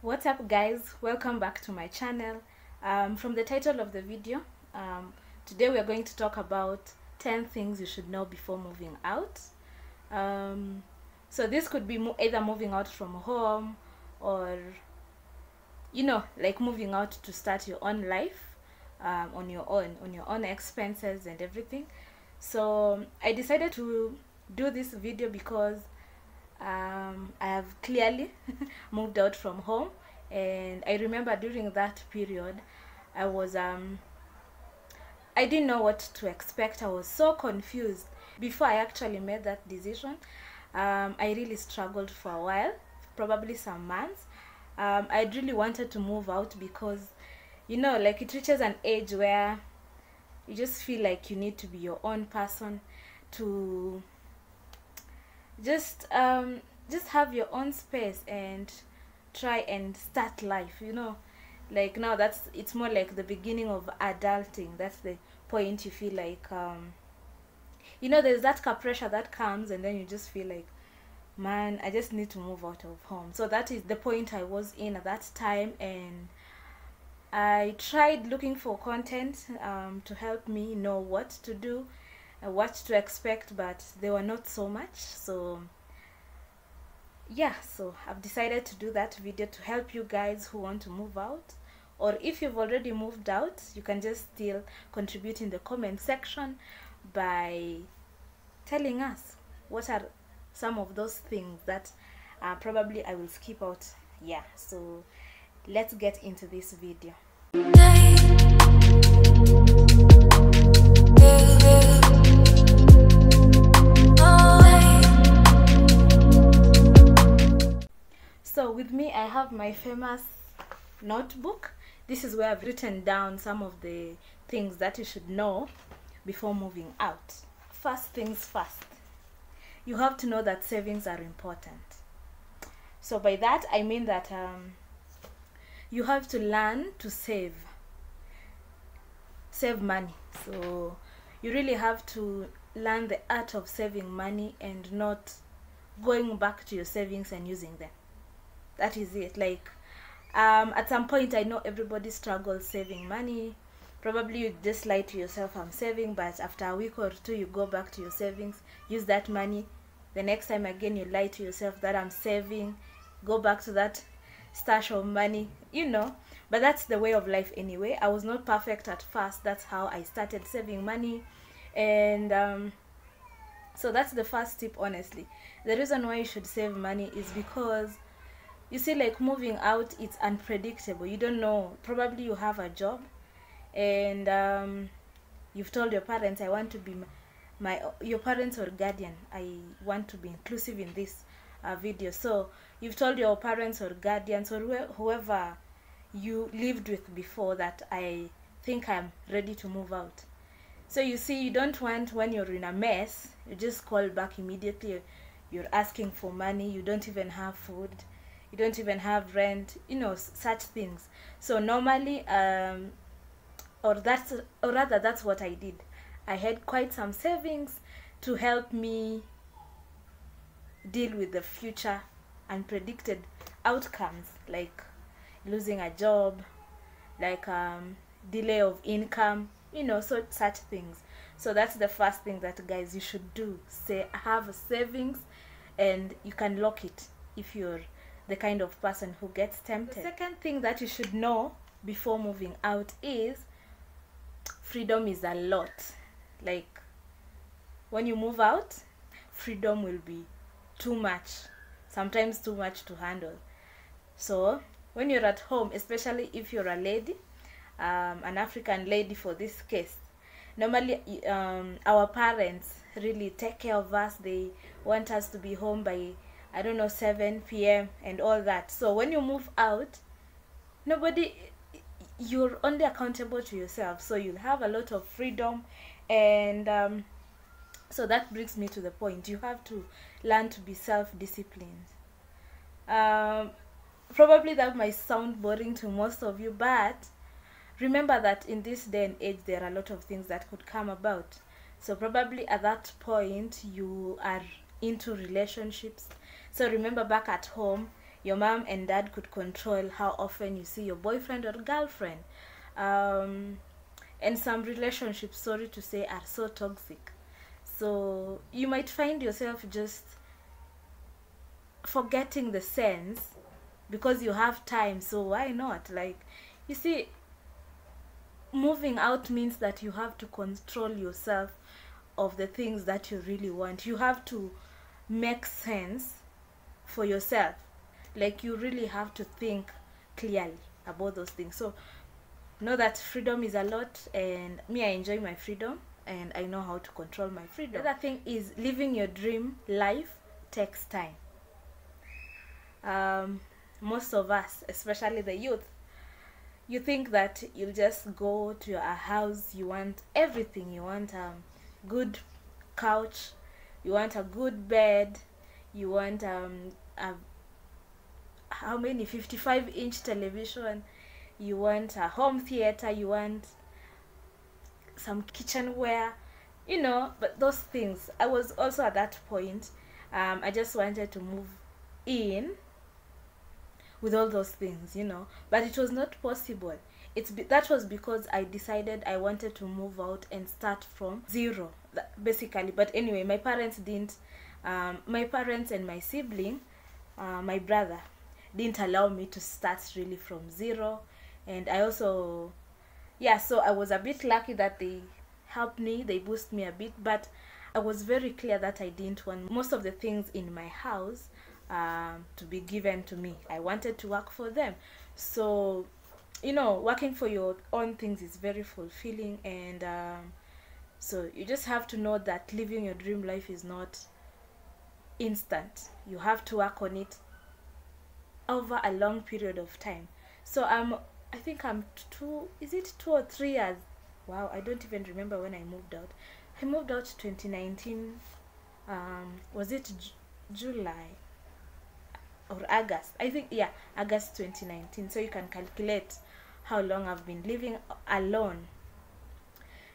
What's up guys, welcome back to my channel. From the title of the video, today we are going to talk about 10 things you should know before moving out. So this could be either moving out from home or like moving out to start your own life on your own expenses and everything. So I decided to do this video because I have clearly moved out from home, and I remember during that period I was I didn't know what to expect. I was so confused. Before I actually made that decision, I really struggled for a while, probably some months. I really wanted to move out because like it reaches an age where you just feel like you need to be your own person, to just have your own space and try and start life, like now it's more like the beginning of adulting. That's the point. You feel like there's that pressure that comes, and then you just feel like, man, I just need to move out of home. So that is the point I was in at that time, and I tried looking for content to help me know what to do, what to expect, but they were not so much. So yeah, so I've decided to do that video to help you guys who want to move out, or if you've already moved out, you can just still contribute in the comment section by telling us what are some of those things that probably I will skip out. Yeah, so let's get into this video. So with me I have my famous notebook. This is where I've written down some of the things that you should know before moving out. First things first, you have to know that savings are important. So by that I mean that you have to learn to save money. So you really have to learn the art of saving money and not going back to your savings and using them. That is it. Like at some point, I know everybody struggles saving money. Probably you just lie to yourself, I'm saving, but after a week or two you go back to your savings, use that money. The next time again you lie to yourself that I'm saving, go back to that stash of money, but that's the way of life anyway. I was not perfect at first. That's how I started saving money, and so that's the first tip. Honestly, the reason why you should save money is because you see, like moving out, it's unpredictable. You don't know. Probably you have a job, and you've told your parents, I want to be your parents or guardian. I want to be inclusive in this video. So you've told your parents or guardians or whoever you lived with before that I think I'm ready to move out. So you see, you don't want, when you're in a mess, you just call back immediately. You're asking for money. You don't even have food. You don't even have rent, such things. So normally, or rather that's what I did. I had quite some savings to help me deal with the future unpredicted outcomes, like losing a job, like delay of income, so such things. So that's the first thing that guys you should do. Have a savings, and you can lock it if you're the kind of person who gets tempted. The second thing that you should know before moving out is freedom is a lot. Like when you move out, freedom will be too much, sometimes too much to handle. So when you're at home, especially if you're a lady, an African lady for this case, normally our parents really take care of us. They want us to be home by, I don't know, 7 p.m. and all that. So when you move out, you're only accountable to yourself. So you'll have a lot of freedom, and so that brings me to the point. You have to learn to be self-disciplined. Probably that might sound boring to most of you, but remember that in this day and age, there are a lot of things that could come about. So probably at that point, you are into relationships. So remember, back at home, your mom and dad could control how often you see your boyfriend or girlfriend. And some relationships, sorry to say, are so toxic. So you might find yourself just forgetting the sense because you have time. So why not? Like, you see, moving out means that you have to control yourself of the things that you really want. You have to make sense for yourself. Like, you really have to think clearly about those things. So know that freedom is a lot, and me, I enjoy my freedom and I know how to control my freedom. The other thing is, living your dream life takes time. Most of us, especially the youth, you think that you'll just go to a house, you want everything. You want a good couch, you want a good bed, you want a how many 55-inch television, you want a home theater, you want some kitchenware, you know. But those things, I was also at that point. I just wanted to move in with all those things, you know, but it was not possible. That was because I decided I wanted to move out and start from zero, basically. But anyway, my parents didn't. My parents and my sibling, my brother, didn't allow me to start really from zero. And I also, yeah, so I was a bit lucky that they helped me, they boosted me a bit. But I was very clear that I didn't want most of the things in my house to be given to me. I wanted to work for them. So, you know, working for your own things is very fulfilling. And so you just have to know that living your dream life is not instant. You have to work on it over a long period of time. So I think I'm 2 or 3 years? Wow, I don't even remember when I moved out. I moved out 2019. Was it July or August? I think, yeah, August 2019. So you can calculate how long I've been living alone.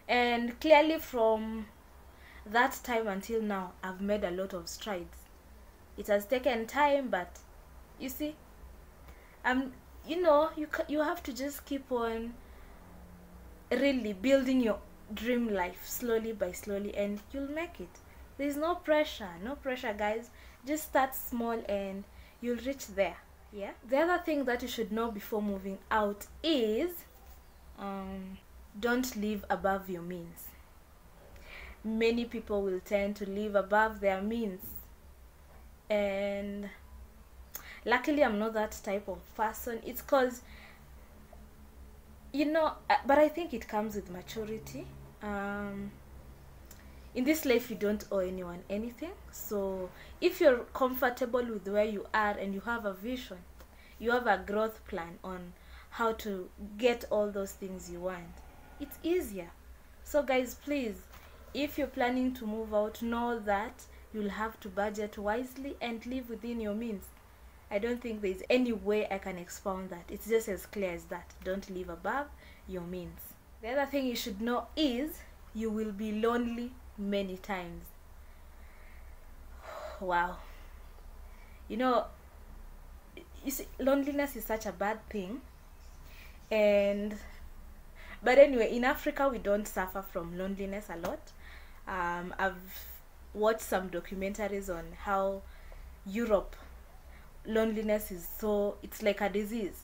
And clearly from that time until now, I've made a lot of strides. It has taken time, but you see, you know, you have to just keep on really building your dream life slowly by slowly, and you'll make it. There's no pressure, guys. Just start small and you'll reach there. Yeah. The other thing that you should know before moving out is don't live above your means. Many people will tend to live above their means, and luckily I'm not that type of person. It's cause, you know, but I think it comes with maturity. In this life, you don't owe anyone anything. So if you're comfortable with where you are and you have a vision, you have a growth plan on how to get all those things you want, it's easier. So guys, please, if you're planning to move out, know that you'll have to budget wisely and live within your means. I don't think there's any way I can expound that. It's just as clear as that. Don't live above your means. The other thing you should know is you will be lonely many times. Wow. You know, you see, loneliness is such a bad thing. But anyway, in Africa, we don't suffer from loneliness a lot. I've watched some documentaries on how Europe, loneliness is it's like a disease.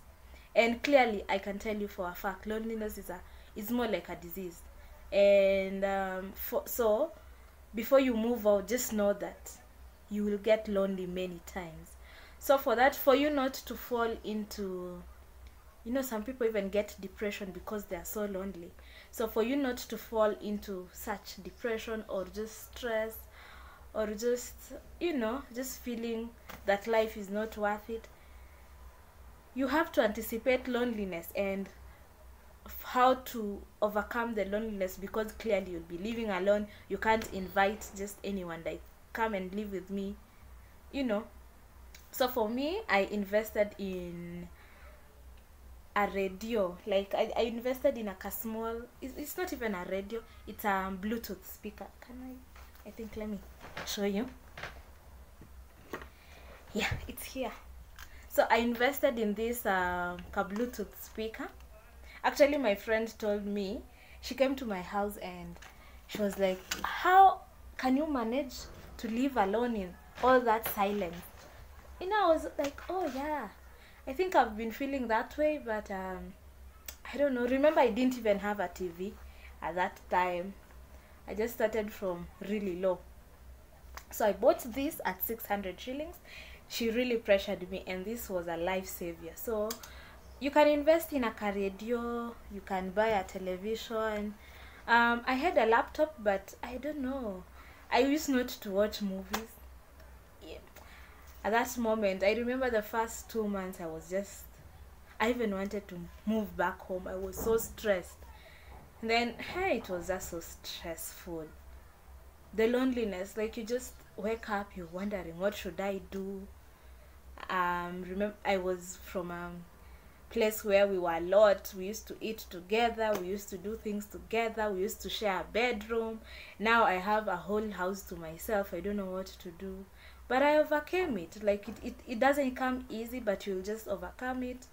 And clearly, I can tell you for a fact, loneliness is more like a disease. And so before you move out, just know that you will get lonely many times. So for you not to fall into, you know, some people even get depression because they are so lonely. So for you not to fall into such depression or just stress or just, you know, just feeling that life is not worth it, you have to anticipate loneliness and how to overcome the loneliness, because clearly you'll be living alone. You can't invite just anyone like, come and live with me, you know. So for me, I invested in a radio. Like I invested in a small, it's not even a radio, it's a Bluetooth speaker. I think, let me show you. Yeah, it's here. So I invested in this a Bluetooth speaker. Actually, my friend told me, she came to my house and she was like, how can you manage to live alone in all that silence? You know, I was like, oh yeah, I think I've been feeling that way, but I don't know. Remember, I didn't even have a TV at that time. I just started from really low. So I bought this at 600 shillings. She really pressured me, and this was a life savior. So you can invest in a car radio, you can buy a television. I had a laptop, but I don't know. I used not to watch movies. Yeah. At that moment, I remember the first 2 months I even wanted to move back home. I was so stressed. And then, hey, it was just so stressful. The loneliness, like you just wake up, you're wondering, what should I do? Remember, I was from a place where we were a lot. We used to eat together, we used to do things together, we used to share a bedroom. Now I have a whole house to myself. I don't know what to do, but I overcame it. Like it doesn't come easy, but you'll just overcome it,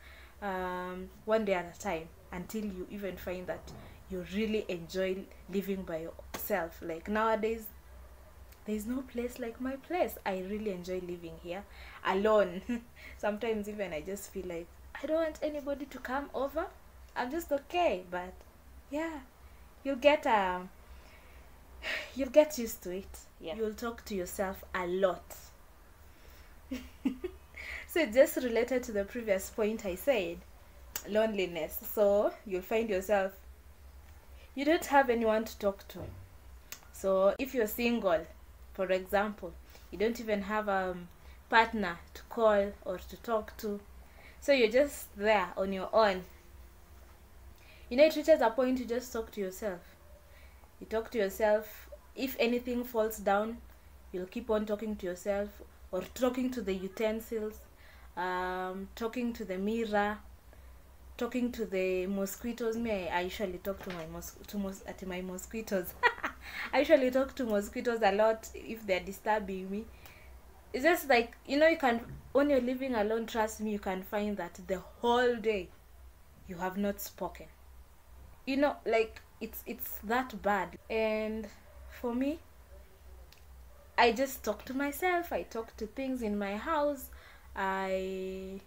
one day at a time, until you even find that you really enjoy living by yourself. Like nowadays, there's no place like my place. I really enjoy living here alone. Sometimes even I just feel like I don't want anybody to come over. I'm just okay. But yeah, you'll get used to it. Yeah. You'll talk to yourself a lot. So it's just related to the previous point I said, loneliness. So you'll find yourself, you don't have anyone to talk to. So if you're single, for example, you don't even have a partner to call or to talk to. So you're just there on your own. You know, it reaches a point you just talk to yourself. You talk to yourself. If anything falls down, you'll keep on talking to yourself, or talking to the utensils, talking to the mirror, talking to the mosquitoes. I usually talk to my mosquitoes. I usually talk to mosquitoes a lot if they're disturbing me. It's just like, you know, you can, when you're living alone, trust me, you can find that the whole day you have not spoken. You know, like it's that bad. And for me, I just talk to myself. I talk to things in my house. I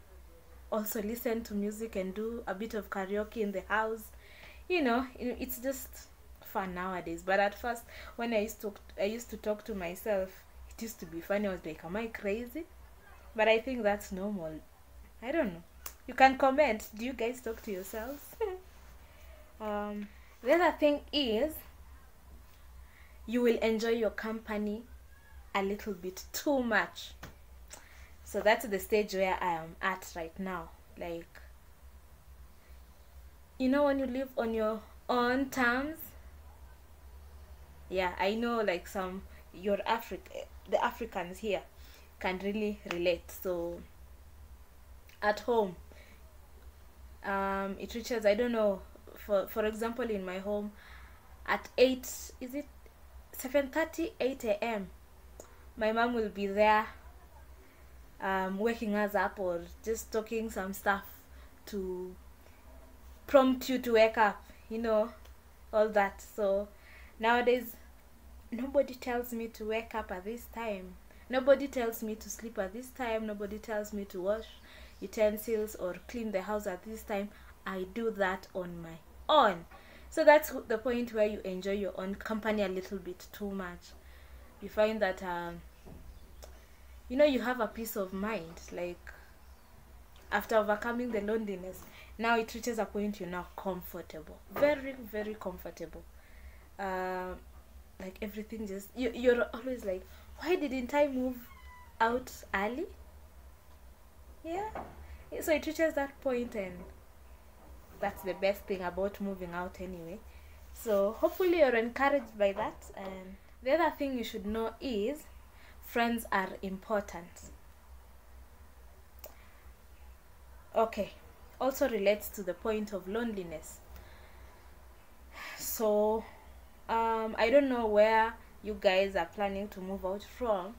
also listen to music and do a bit of karaoke in the house. You know, it's just fun nowadays. But at first, when I used to talk to myself, it used to be funny. I was like, am I crazy? But I think that's normal. I don't know. You can comment. Do you guys talk to yourselves? The other thing is, you will enjoy your company a little bit too much. So that's the stage where I am at right now. Like, you know, when you live on your own terms. Yeah, I know, like the Africans here can really relate. So at home, it reaches, I don't know, for example, in my home, at 7:30, 8 a.m. my mom will be there, waking us up, or just talking some stuff to prompt you to wake up, you know, all that. So nowadays, nobody tells me to wake up at this time. Nobody tells me to sleep at this time. Nobody tells me to wash utensils or clean the house at this time. I do that on my own. So that's the point where you enjoy your own company a little bit too much. You find that, you know, you have a peace of mind. Like, after overcoming the loneliness, now it reaches a point you're now comfortable. Very, very comfortable. Like everything just, you're always like, why didn't I move out early? Yeah. So it reaches that point, and that's the best thing about moving out anyway. So hopefully you're encouraged by that. And the other thing you should know is, friends are important. Okay, also relates to the point of loneliness. So I don't know where you guys are planning to move out from,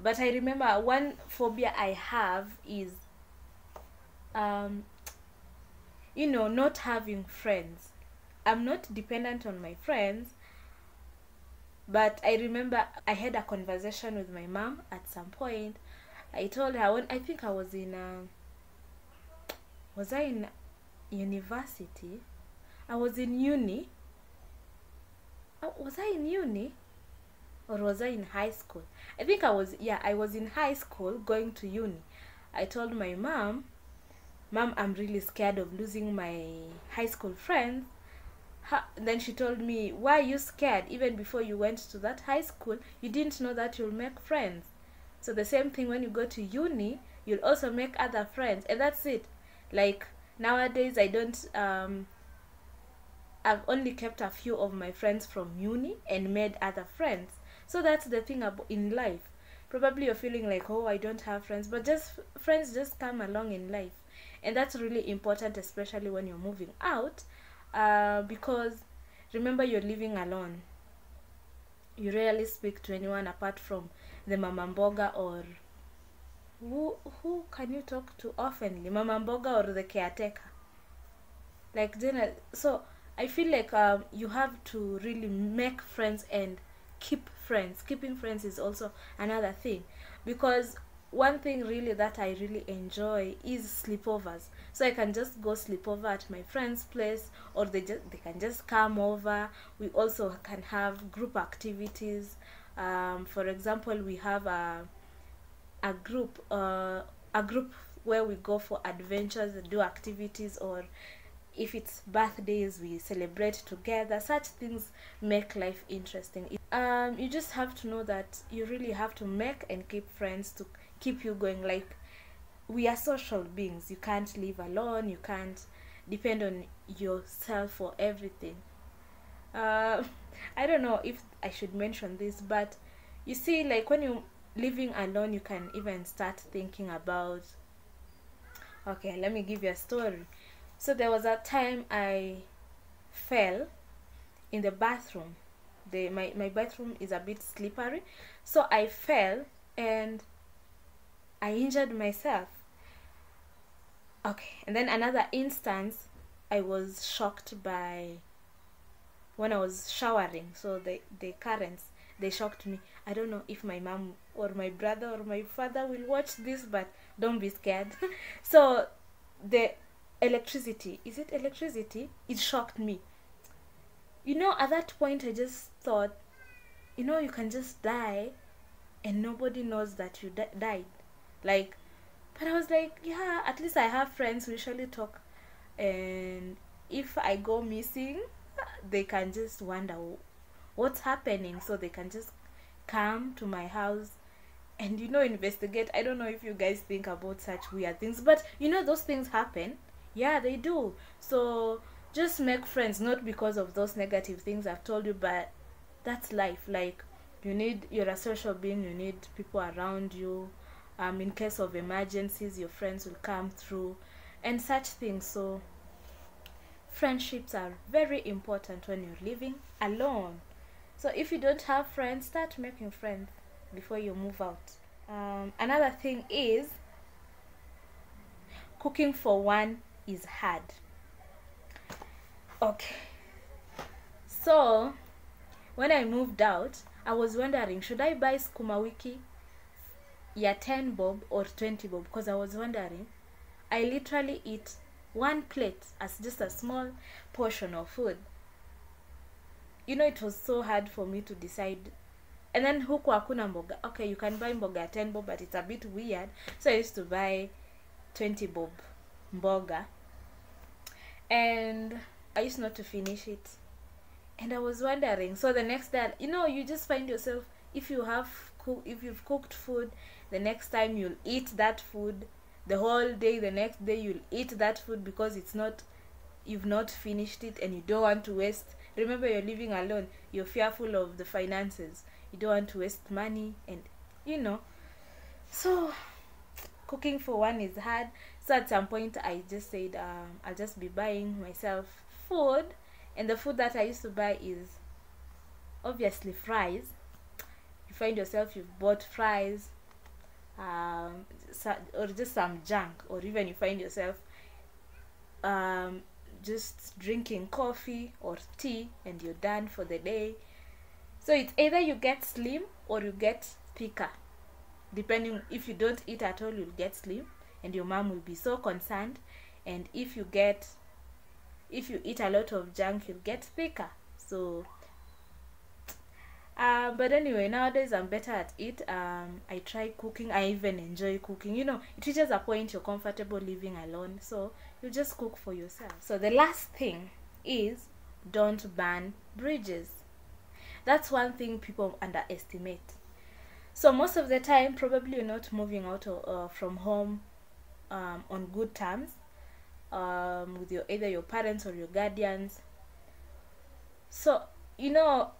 But I remember one phobia I have is not having friends. I'm not dependent on my friends, but I remember I had a conversation with my mom at some point. I told her, when I think I was in was I in university? I was in uni. Was I in uni? Or was I in high school? I think I was in high school going to uni. I told my mom, I'm really scared of losing my high school friends. Then she told me, why are you scared? Even before you went to that high school, you didn't know that you'll make friends. So the same thing, when you go to uni, you'll also make other friends. And that's it. Like, nowadays, I've only kept a few of my friends from uni and made other friends. So that's the thing in life. Probably you're feeling like, oh, I don't have friends, but friends just come along in life. And that's really important, especially when you're moving out, because remember, you're living alone. You rarely speak to anyone apart from the mama mboga, or who can you talk to oftenly? Mama mboga or the caretaker. Like, so I feel like you have to really make friends and keep friends. Keeping friends is also another thing, because one thing really that I really enjoy is sleepovers. So I can just go sleepover at my friend's place, or they can just come over. We also can have group activities. For example, we have a group where we go for adventures, do activities, or if it's birthdays, we celebrate together. Such things make life interesting. You just have to know that you really have to make and keep friends to keep you going. Like, we are social beings. You can't live alone. You can't depend on yourself for everything. I don't know if I should mention this, but you see, like, when you're living alone, you can even start thinking about, okay, let me give you a story. So there was a time I fell in the bathroom. My bathroom is a bit slippery, so I fell and I injured myself. Okay, and then another instance, I was shocked by when I was showering. So the currents, they shocked me. I don't know if my mom or my brother or my father will watch this, but don't be scared. So the electricity, is it electricity? It shocked me. At that point, I just thought, you can just die and nobody knows that you died. Like, but I was like, yeah, at least I have friends. We usually talk, and if I go missing, they can just wonder what's happening, so they can just come to my house and investigate. I don't know if you guys think about such weird things, but those things happen. Yeah, they do. So just make friends, not because of those negative things I've told you, but that's life. Like, you're a social being. You need people around you. In case of emergencies, your friends will come through and such things. So friendships are very important when you're living alone. So if you don't have friends, start making friends before you move out. Another thing is, cooking for one is hard. Okay, so when I moved out, I was wondering, should I buy skuma wiki ya 10 bob or 20 bob? Because I was wondering, I literally eat one plate as just a small portion of food. It was so hard for me to decide. And then huku hakuna mboga. Okay, you can buy mboga 10 bob, but it's a bit weird. So I used to buy 20 bob mboga, and I used not to finish it. And I was wondering, so the next day, you just find yourself, if you've cooked food, the next time you'll eat that food the whole day. The next day you'll eat that food because you've not finished it, and you don't want to waste. Remember, you're living alone. You're fearful of the finances. You don't want to waste money, and so cooking for one is hard. So at some point, I just said, I'll just be buying myself food. And the food that I used to buy is obviously fries. You find yourself, you've bought fries, or just some junk, or even you find yourself just drinking coffee or tea and you're done for the day. So it's either you get slim or you get thicker. Depending, if you don't eat at all, you'll get slim and your mom will be so concerned, and if you eat a lot of junk, you'll get thicker. So but anyway, nowadays I'm better at it. I try cooking. I even enjoy cooking. You know, it reaches a point you're comfortable living alone, so you just cook for yourself. So the last thing is, don't burn bridges. That's one thing people underestimate. So most of the time, probably you're not moving out from home on good terms with either your parents or your guardians. So, you know,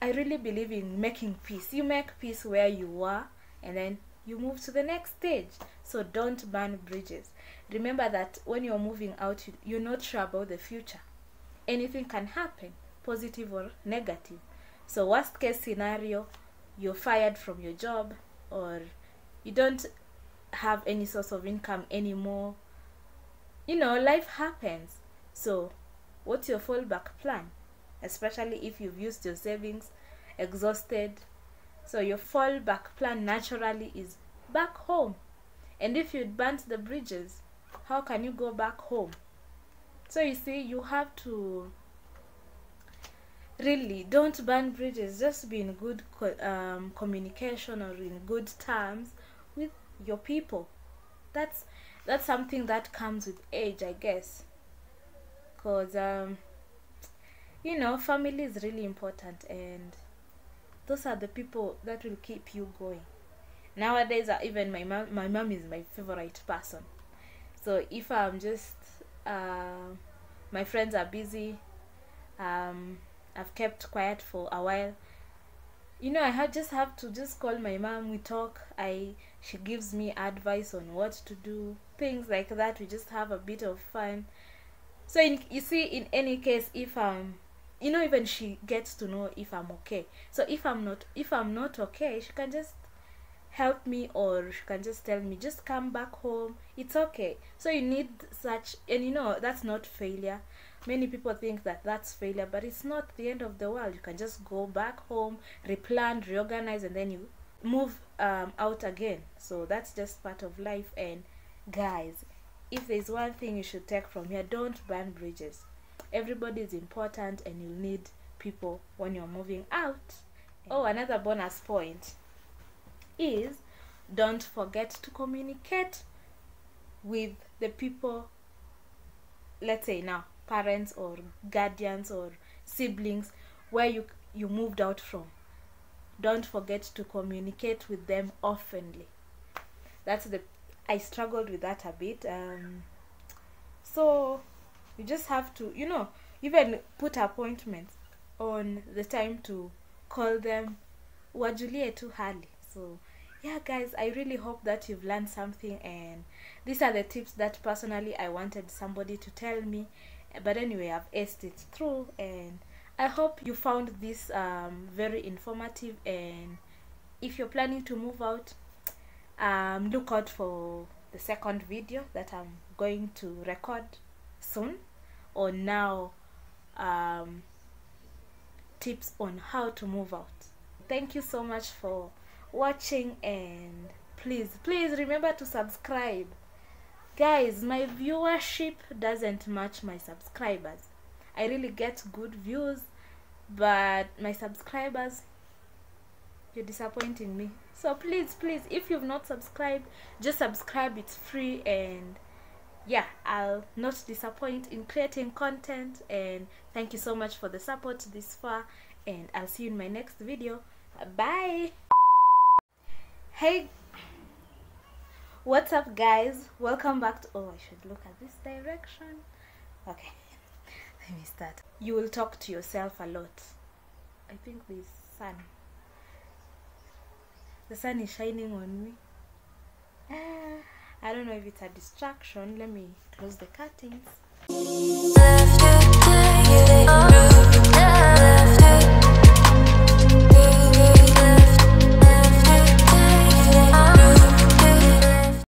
I really believe in making peace. You make peace where you are, and then you move to the next stage. So don't burn bridges. Remember that when you're moving out, you're not sure about the future. Anything can happen, positive or negative. So worst case scenario, you're fired from your job, or you don't have any source of income anymore. You know, life happens. So what's your fallback plan? Especially if you've used your savings, exhausted. So your fallback plan naturally is back home. And if you burnt the bridges, how can you go back home? So you see, you have to really don't burn bridges. Just be in good communication or in good terms with your people. That's something that comes with age, I guess, because you know, family is really important, and those are the people that will keep you going. Nowadays, even my mom is my favorite person. So if I'm just my friends are busy, I've kept quiet for a while, you know, I just have to just call my mom. We talk. She gives me advice on what to do, things like that. We just have a bit of fun. So you see, in any case, if you know, even she gets to know if I'm okay. So if I'm not okay, she can just help me, or she can just tell me, just come back home, it's okay. So you need such, and you know, that's not failure. Many people think that that's failure, but it's not the end of the world. You can just go back home, replan, reorganize, and then you move out again. So that's just part of life. And guys, if there's one thing you should take from here, don't burn bridges. Everybody is important, and you'll need people when you're moving out. Oh, another bonus point is, don't forget to communicate with the people, let's say now parents or guardians or siblings, where you moved out from. Don't forget to communicate with them oftenly. I struggled with that a bit. So you just have to, you know, even put appointments on the time to call them. Wajulie too early. So yeah, guys, I really hope that you've learned something, and these are the tips that personally I wanted somebody to tell me. But anyway, I've aced it through, and I hope you found this very informative. And if you're planning to move out, look out for the second video that I'm going to record soon on now tips on how to move out. Thank you so much for watching, and please remember to subscribe. Guys, my viewership doesn't match my subscribers. I really get good views, but my subscribers, you're disappointing me. So please, if you've not subscribed, just subscribe. It's free, and yeah, I'll not disappoint in creating content. And thank you so much for the support this far, and I'll see you in my next video. Bye. Hey, what's up, guys? Welcome back to, oh, I should look at this direction. Okay, let me start. You will talk to yourself a lot. I think this sun, the sun is shining on me. I don't know if it's a distraction. Let me close the curtains.